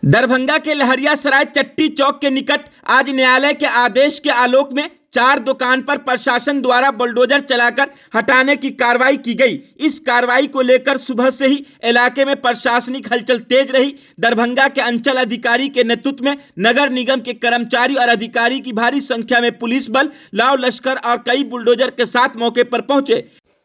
दरभंगा के लहरियासराय चट्टी चौक के निकट आज न्यायालय के आदेश के आलोक में 4 दुकान पर प्रशासन द्वारा बुलडोजर चलाकर हटाने की कार्रवाई की गई। इस कार्रवाई को लेकर सुबह से ही इलाके में प्रशासनिक हलचल तेज रही। दरभंगा के अंचल अधिकारी के नेतृत्व में नगर निगम के कर्मचारी और अधिकारी की भारी संख्या में पुलिस बल, लाव लश्कर और कई बुलडोजर के साथ मौके पर पहुंचे।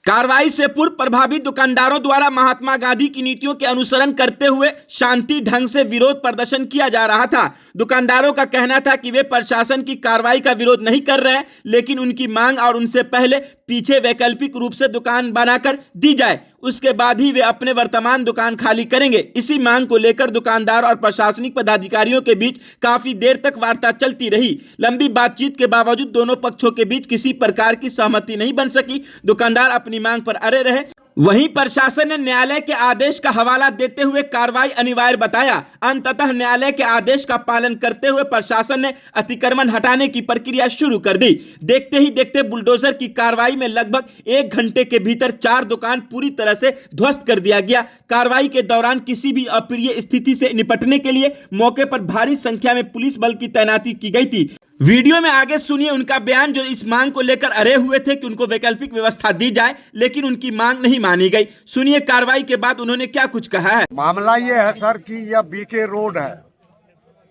कार्रवाई से पूर्व प्रभावित दुकानदारों द्वारा महात्मा गांधी की नीतियों के अनुसरण करते हुए शांति ढंग से विरोध प्रदर्शन किया जा रहा था। दुकानदारों का कहना था कि वे प्रशासन की कार्रवाई का विरोध नहीं कर रहे हैं, लेकिन उनकी मांग और उनसे पहले पीछे वैकल्पिक रूप से दुकान बनाकर दी जाए, उसके बाद ही वे अपने वर्तमान दुकान खाली करेंगे। इसी मांग को लेकर दुकानदार और प्रशासनिक पदाधिकारियों के बीच काफी देर तक वार्ता चलती रही। लंबी बातचीत के बावजूद दोनों पक्षों के बीच किसी प्रकार की सहमति नहीं बन सकी। दुकानदार अपनी मांग पर अड़े रहे। वहीं प्रशासन ने न्यायालय के आदेश का हवाला देते हुए कार्रवाई अनिवार्य बताया। अंततः न्यायालय के आदेश का पालन करते हुए प्रशासन ने अतिक्रमण हटाने की प्रक्रिया शुरू कर दी। देखते ही देखते बुलडोजर की कार्रवाई में लगभग 1 घंटे के भीतर 4 दुकान पूरी तरह से ध्वस्त कर दिया गया। कार्रवाई के दौरान किसी भी अप्रिय स्थिति से निपटने के लिए मौके पर भारी संख्या में पुलिस बल की तैनाती की गई थी। वीडियो में आगे सुनिए उनका बयान, जो इस मांग को लेकर अड़े हुए थे कि उनको वैकल्पिक व्यवस्था दी जाए, लेकिन उनकी मांग नहीं मानी गई। सुनिए कार्रवाई के बाद उन्होंने क्या कुछ कहा है। मामला ये है सर कि यह बीके रोड है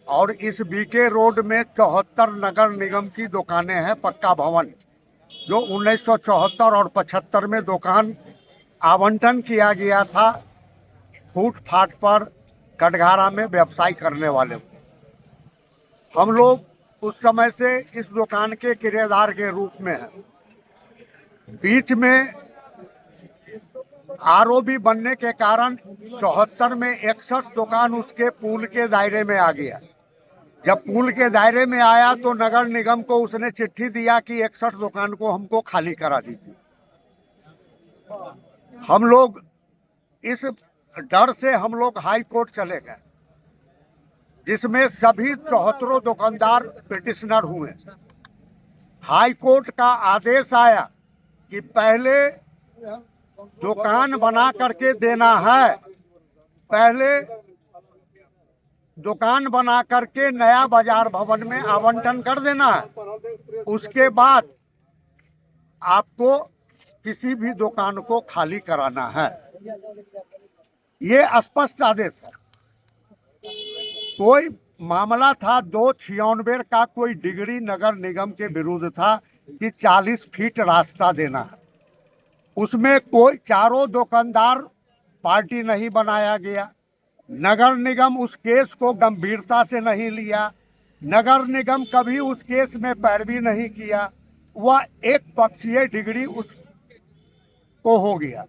और इस बीके रोड में 74 नगर निगम की दुकानें हैं, पक्का भवन, जो 1974 और 75 में दुकान आवंटन किया गया था फुटपाथ पर कटघारा में व्यवसाय करने वाले को। हम लोग उस समय से इस दुकान के किराएदार के रूप में है। बीच में आरओबी बनने के कारण 74 में 61 दुकान उसके पूल के दायरे में आ गया। जब पूल के दायरे में आया तो नगर निगम को उसने चिट्ठी दिया कि 61 दुकान को हमको खाली करा दीजिए। हम लोग इस डर से हम लोग हाई कोर्ट चले गए, जिसमें सभी 74 दुकानदार पिटिशनर हुए। हाई कोर्ट का आदेश आया कि पहले दुकान बना करके देना है, पहले दुकान बना करके नया बाजार भवन में आवंटन कर देना है, उसके बाद आपको किसी भी दुकान को खाली कराना है। ये स्पष्ट आदेश है। कोई मामला था 296 का, कोई डिग्री नगर निगम के विरुद्ध था कि 40 फीट रास्ता देना है। उसमें कोई चारों दुकानदार पार्टी नहीं बनाया गया। नगर निगम उस केस को गंभीरता से नहीं लिया। नगर निगम कभी उस केस में पैरवी नहीं किया। वह एक पक्षीय डिग्री उसको हो गया।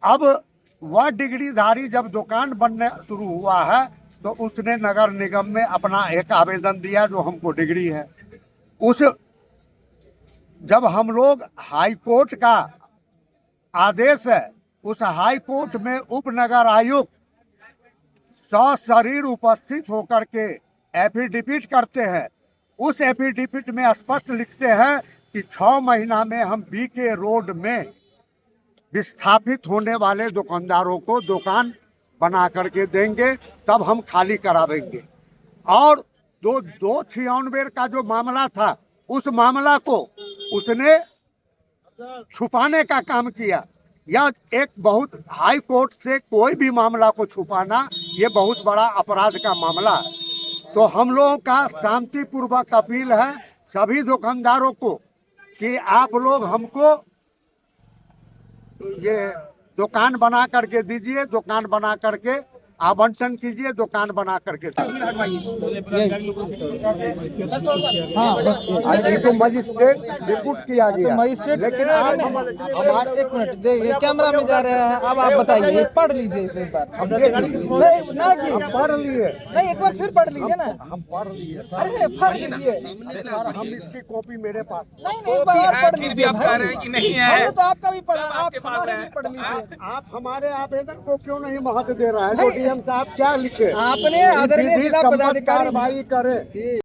अब वह डिग्रीधारी जब दुकान बनने शुरू हुआ है तो उसने नगर निगम में अपना एक आवेदन दिया जो हमको डिग्री है। जब हम लोग हाई कोर्ट का आदेश है, उस हाई कोर्ट में उप नगर आयुक्त सशरीर उपस्थित होकर के एफिडेविट करते हैं। उस एफिडेविट में स्पष्ट लिखते हैं कि 6 महीना में हम बीके रोड में विस्थापित होने वाले दुकानदारों को दुकान बना करके देंगे, तब हम खाली करावेंगे। और 296 का जो मामला था, उस मामला को उसने छुपाने का काम किया। यह एक बहुत हाई कोर्ट से कोई भी मामला को छुपाना, ये बहुत बड़ा अपराध का मामला है। तो हम लोगों का शांतिपूर्वक अपील है सभी दुकानदारों को कि आप लोग हमको ये दुकान बना करके दीजिए, दुकान बना करके आवंटन कीजिए, दुकान बना करके मजिस्ट्रेट रिपोर्ट किया गया, लेकिन आप हमारे एक मिनट देखिए, कैमरा में जा रहा है। अब आप बताइए, पढ़ लीजिए इस बार। हम पढ़ लिए नहीं, एक बार फिर पढ़ लीजिए ना। हम पढ़ लिए अरे पढ़ लीजिए सर, हम इसकी कॉपी मेरे पास नहीं, एक बार पढ़ लीजिए। आप कह रहे हैं कि नहीं है, तो आपका भी पढ़ा, आप हमारे भी पढ़ लीजिए। आप हमारे आवेदन को क्यों नहीं महत्व दे रहे हैं? डीएम साहब क्या लिखे? आपने आदरणीय जिला पदाधिकारी कार्रवाई करे।